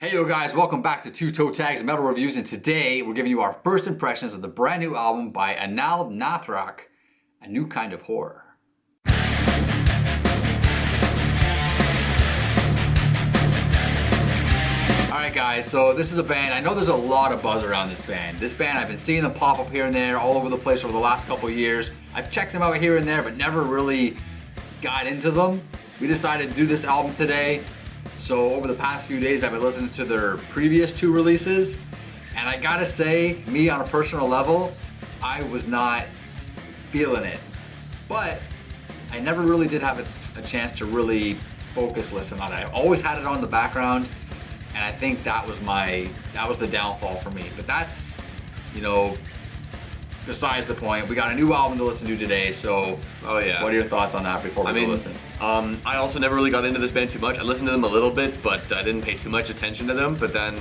Hey yo guys, welcome back to Two Toe Tags Metal Reviews, and today we're giving you our first impressions of the brand new album by Anaal Nathrakh, A New Kind of Horror. Alright guys, so this is a band, I know there's a lot of buzz around this band. This band, I've been seeing them pop up here and there all over the place over the last couple of years. I've checked them out here and there, but never really got into them. We decided to do this album today. So over the past few days, I've been listening to their previous two releases, and I gotta say, me on a personal level, I was not feeling it. But I never really did have a chance to really focus listen on it. I always had it on the background, and I think that was the downfall for me. But that's, besides the point. We got a new album to listen to today, so what are your thoughts on that before we go listen? I also never really got into this band too much. I listened to them a little bit, but I didn't pay too much attention to them. But then,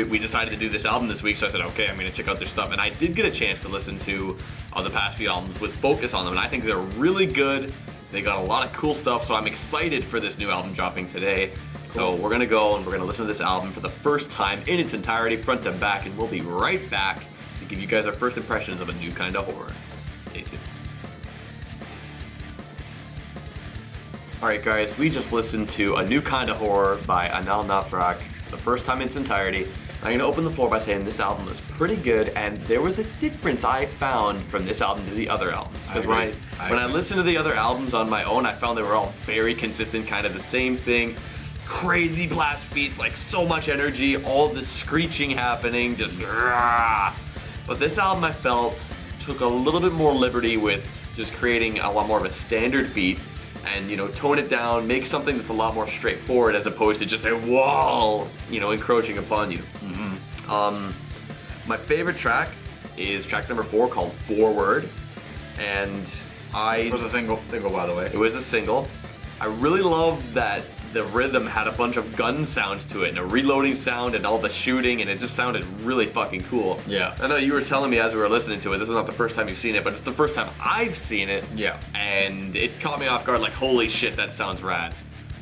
we decided to do this album this week, so I said, okay, I'm going to check out their stuff. And I did get a chance to listen to the past few albums with focus on them, and I think they're really good. They got a lot of cool stuff, so I'm excited for this new album dropping today. Cool. So we're going to go and we're going to listen to this album for the first time in its entirety, front to back, and we'll be right back to give you guys our first impressions of A New Kind of Horror. Stay tuned. Alright guys, we just listened to A New Kind of Horror by Anaal Nathrakh, the first time in its entirety. I'm going to open the floor by saying this album was pretty good, and there was a difference I found from this album to the other albums. Because when I listened to the other albums on my own, I found they were all very consistent, kind of the same thing. Crazy blast beats, like so much energy, all this screeching happening, just But this album, I felt, took a little bit more liberty with just creating a lot more of a standard beat and, tone it down, make something that's a lot more straightforward as opposed to just a wall, encroaching upon you. My favorite track is track number 4 called Forward, and It was a single by the way. It was a single. I really love that the rhythm had a bunch of gun sounds to it and a reloading sound and all the shooting, and it just sounded really fucking cool. Yeah. I know you were telling me as we were listening to it, this is not the first time you've seen it, but it's the first time I've seen it. Yeah. And it caught me off guard, like, holy shit, that sounds rad.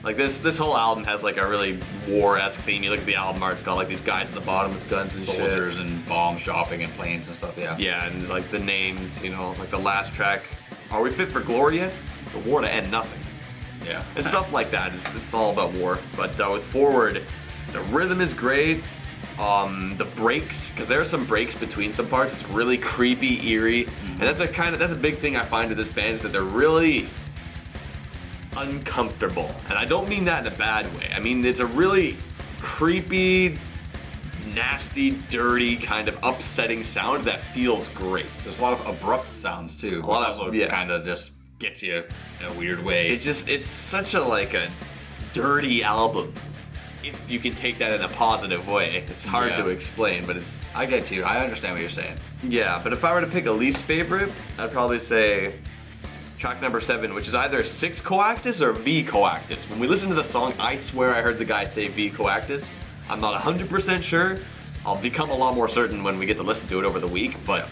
Like this whole album has like a really war-esque theme. You look at the album art, it's got like these guys at the bottom with guns and soldiers shit. and bombs dropping and planes and stuff, yeah. Yeah, and like the names, like the last track, Are We Fit for Glory Yet? The war to end nothing. Yeah. And stuff like that. It's all about war. But with Forward, the rhythm is great. The breaks, because there are some breaks between some parts. It's really creepy, eerie, and that's a big thing I find with this band is that they're really uncomfortable. And I don't mean that in a bad way. I mean it's a really creepy, nasty, dirty, kind of upsetting sound that feels great. There's a lot of abrupt sounds too. A lot of kind of just get you in a weird way. It's such a dirty album, if you can take that in a positive way. It's hard to explain, but I get you. I understand what you're saying. Yeah, but if I were to pick a least favorite, I'd probably say track number 7, which is either 6 Coactus or V Coactus. When we listen to the song, I swear I heard the guy say V Coactus. I'm not 100% sure. I'll become a lot more certain when we get to listen to it over the week, but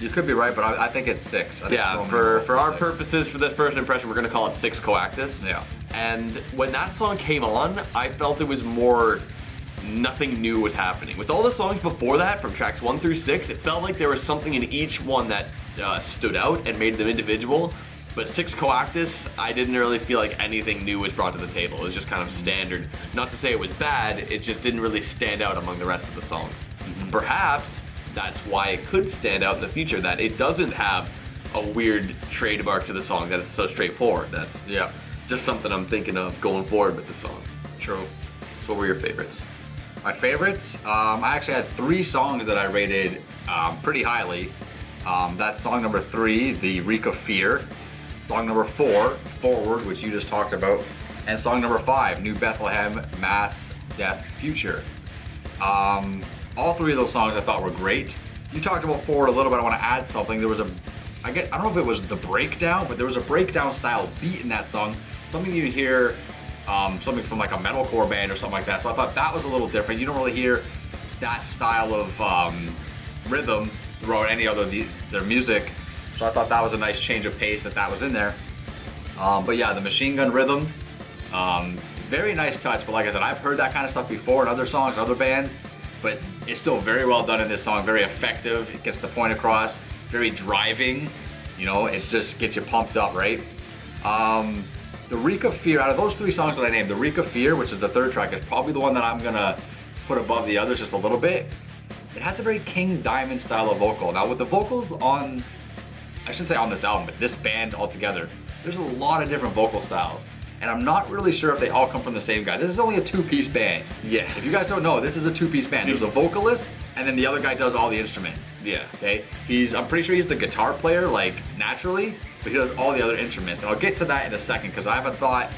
you could be right, but I think it's 6. For our purposes, for this first impression, we're gonna call it 6 Coactus. Yeah. And when that song came on, I felt it was more nothing new was happening. With all the songs before that, from tracks 1 through 6, it felt like there was something in each one that stood out and made them individual. But 6 Coactus, I didn't really feel like anything new was brought to the table. It was just kind of standard. Not to say it was bad, it just didn't really stand out among the rest of the songs. Perhaps that's why it could stand out in the future, that it doesn't have a weird trademark to the song, that it's so straightforward. That's just something I'm thinking of going forward with the song. True. So what were your favorites? My favorites? I actually had 3 songs that I rated pretty highly. That's song number 3, The Reek of Fear. Song number 4, Forward, which you just talked about, and song number 5, New Bethlehem, Mass, Death, Future. All 3 of those songs I thought were great. You talked about Forward a little bit. I want to add something. There was I don't know if it was the breakdown, but there was a breakdown style beat in that song. Something you hear, something from like a metalcore band or something like that. So I thought that was a little different. You don't really hear that style of rhythm throughout any other their music. So I thought that was a nice change of pace that was in there. But yeah, the machine gun rhythm, very nice touch, but like I said, I've heard that kind of stuff before in other songs, other bands, but it's still very well done in this song, very effective, it gets the point across, very driving, you know, it just gets you pumped up, right? The Reek of Fear, out of those 3 songs that I named, the Reek of Fear, which is the 3rd track, is probably the one that I'm gonna put above the others just a little bit. It has a very King Diamond style of vocal. Now with the vocals on, I shouldn't say on this album, but this band altogether, there's a lot of different vocal styles. And I'm not really sure if they all come from the same guy. This is only a 2-piece band. Yeah. If you guys don't know, this is a 2-piece band. There's a vocalist, and then the other guy does all the instruments. Yeah. Okay? I'm pretty sure he's the guitar player, like, naturally, but he does all the other instruments. And I'll get to that in a second, because I have a thought,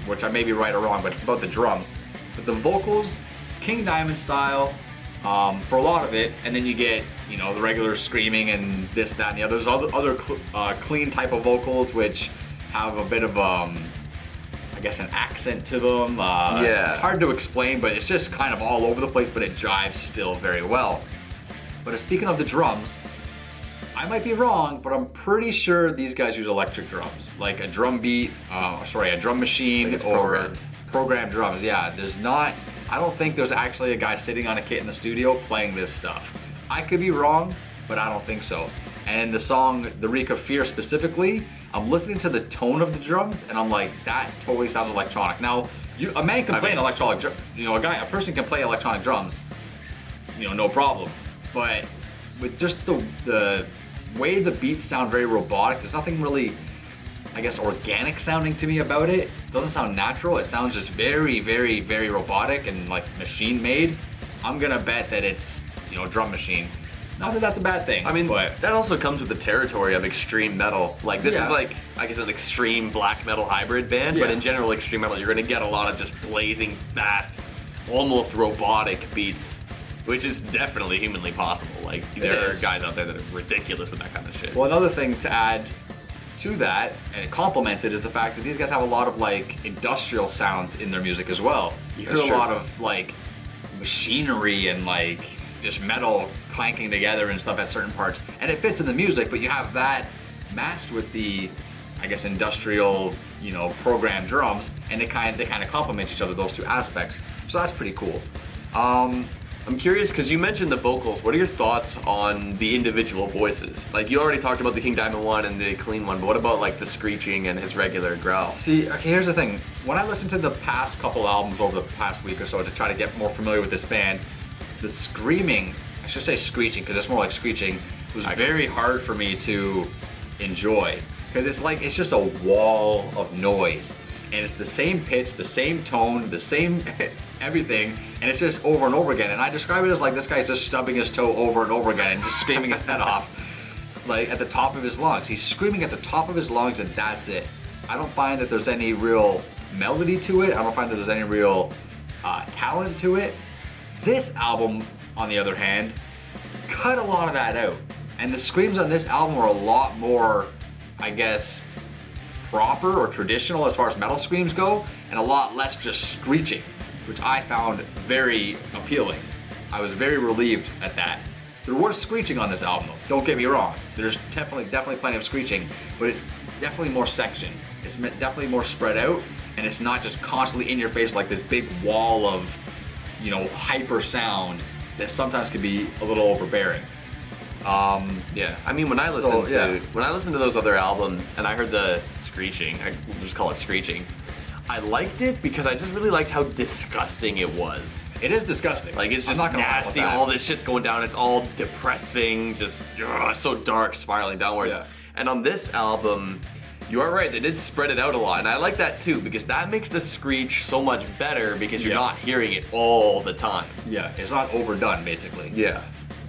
which I may be right or wrong, but it's about the drums. But the vocals, King Diamond style, for a lot of it, and then you get, you know, the regular screaming and this, that, and the other. There's other clean type of vocals, which have a bit of, I guess, an accent to them. Yeah. Hard to explain, but it's just kind of all over the place, but it jives still very well. But speaking of the drums, I might be wrong, but I'm pretty sure these guys use electric drums, like a drum beat, a drum machine or programmed drums. Yeah, I don't think there's actually a guy sitting on a kit in the studio playing this stuff. I could be wrong, but I don't think so. And the song, The Reek of Fear specifically, I'm listening to the tone of the drums and I'm like, that totally sounds electronic. Now, a man can play an electronic drum, you know, a person can play electronic drums, you know, no problem. But with just the way the beats sound very robotic, there's nothing really, I guess, organic sounding to me about it. It doesn't sound natural, it sounds just very, very, very robotic and like machine made. I'm gonna bet that it's, you know, drum machine. Not that that's a bad thing. I mean, but that also comes with the territory of extreme metal. Like, this is like, I guess, an extreme black metal hybrid band, but in general, extreme metal, you're gonna get a lot of just blazing, fast, almost robotic beats, which is definitely humanly possible. Like, there are guys out there that are ridiculous with that kind of shit. Well, another thing to add to that, and it complements it, is the fact that these guys have a lot of, like, industrial sounds in their music as well. You hear a lot of, like, machinery and, like, just metal clanking together and stuff at certain parts, and it fits in the music, but you have that matched with the, I guess, industrial, you know, programmed drums, and they kind of complement each other, those 2 aspects. So that's pretty cool. I'm curious, because you mentioned the vocals. What are your thoughts on the individual voices? Like, you already talked about the King Diamond one and the clean one, but what about, like, the screeching and his regular growl? See, okay, here's the thing. When I listened to the past couple albums over the past week or so to try to get more familiar with this band, the screaming, I should say screeching, because it's more like screeching, was very hard for me to enjoy. Because it's just a wall of noise. And it's the same pitch, the same tone, the same everything, and it's just over and over again. And I describe it as like this guy's just stubbing his toe over and over again and just screaming his head off, like at the top of his lungs. He's screaming at the top of his lungs and that's it. I don't find that there's any real melody to it. I don't find that there's any real talent to it. This album, on the other hand, cut a lot of that out. And the screams on this album are a lot more, I guess, proper or traditional as far as metal screams go, and a lot less just screeching, which I found very appealing. I was very relieved at that. There was screeching on this album, though. Don't get me wrong. There's definitely plenty of screeching, but it's definitely more sectioned. It's definitely more spread out, and it's not just constantly in your face like this big wall of, you know, hyper sound that sometimes can be a little overbearing. Yeah, I mean, when I listened to those other albums and I heard the screeching, I will just call it screeching, I liked it because I just really liked how disgusting it was. It is disgusting. Like, it's just nasty, all this shit's going down, it's all depressing, just so dark, spiraling downwards. Yeah. And on this album, you are right, they did spread it out a lot, and I like that too, because that makes the screech so much better because you're not hearing it all the time. Yeah, it's not overdone, basically. Yeah.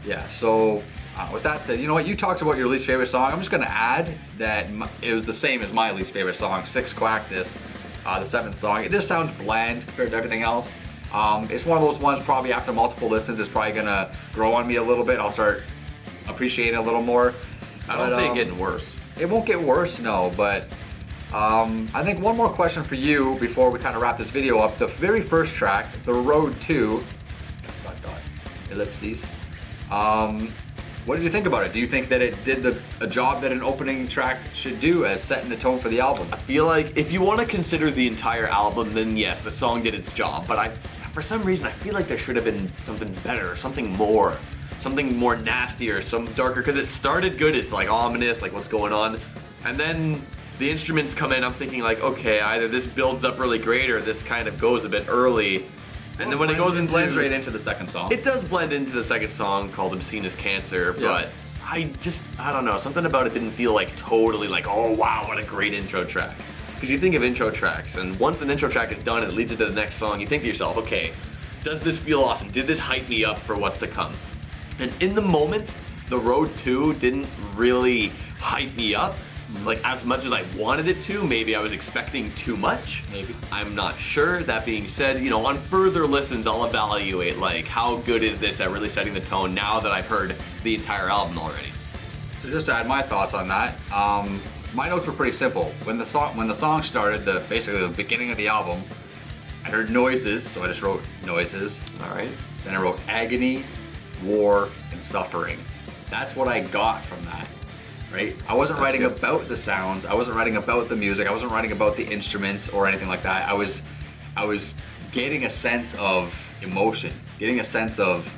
Yeah, so with that said, you know what, you talked about your least favorite song. I'm just gonna add that it was the same as my least favorite song, Six Quackness, the 7th song. It just sounds bland compared to everything else. It's one of those ones, probably after multiple listens, it's probably gonna grow on me a little bit. I'll start appreciating it a little more. I don't see it getting worse. It won't get worse, no, but I think one more question for you before we kind of wrap this video up. The very first track, The Road to, ellipses, What did you think about it? Do you think that it did a job that an opening track should do as setting the tone for the album? I feel like if you want to consider the entire album, then yes, the song did its job. But for some reason, I feel like there should have been something better, something more nastier, some darker. Because it started good, it's like ominous, like what's going on, and then the instruments come in. I'm thinking like, okay, either this builds up really great or this kind of goes a bit early. And then when it goes into, blends right into the second song. It does blend into the second song called Obscene as Cancer, but I don't know, something about it didn't feel like totally like, oh wow, what a great intro track. Because you think of intro tracks, and once an intro track is done and it leads into the next song, you think to yourself, okay, does this feel awesome? Did this hype me up for what's to come? And in the moment, the Road 2 didn't really hype me up. Like as much as I wanted it to. Maybe I was expecting too much. Maybe. I'm not sure. That being said, on further listens, I'll evaluate like how good is this at really setting the tone now that I've heard the entire album already. So just to add my thoughts on that, my notes were pretty simple. When the song started, basically the beginning of the album, I heard noises, so I just wrote noises. All right. Then I wrote agony, war, and suffering. That's what I got from that. Right? I wasn't writing about the sounds, I wasn't writing about the music, I wasn't writing about the instruments or anything like that. I was getting a sense of emotion, getting a sense of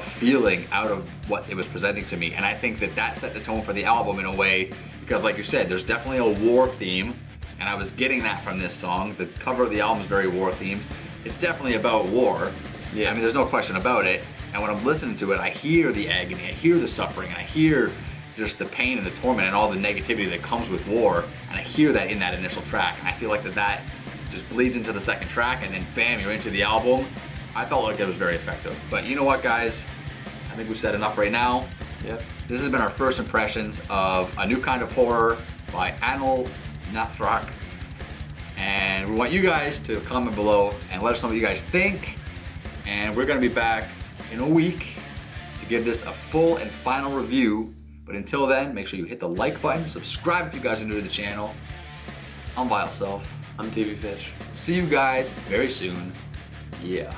feeling out of what it was presenting to me. And I think that set the tone for the album in a way, because like you said, there's definitely a war theme, and I was getting that from this song. The cover of the album is very war themed. It's definitely about war. Yeah. I mean, there's no question about it. And when I'm listening to it, I hear the agony, I hear the suffering, and I hear just the pain and the torment and all the negativity that comes with war, and I hear that in that initial track, and I feel like that just bleeds into the second track, and then bam, you're into the album. I felt like it was very effective. But you know what, guys? I think we've said enough right now. Yeah. This has been our first impressions of A New Kind of Horror by Anaal Nathrakh, and we want you guys to comment below and let us know what you guys think, and we're going to be back in a week to give this a full and final review. But until then, make sure you hit the like button, subscribe if you guys are new to the channel. I'm Vile Self. I'm TV Fitch. See you guys very soon. Yeah.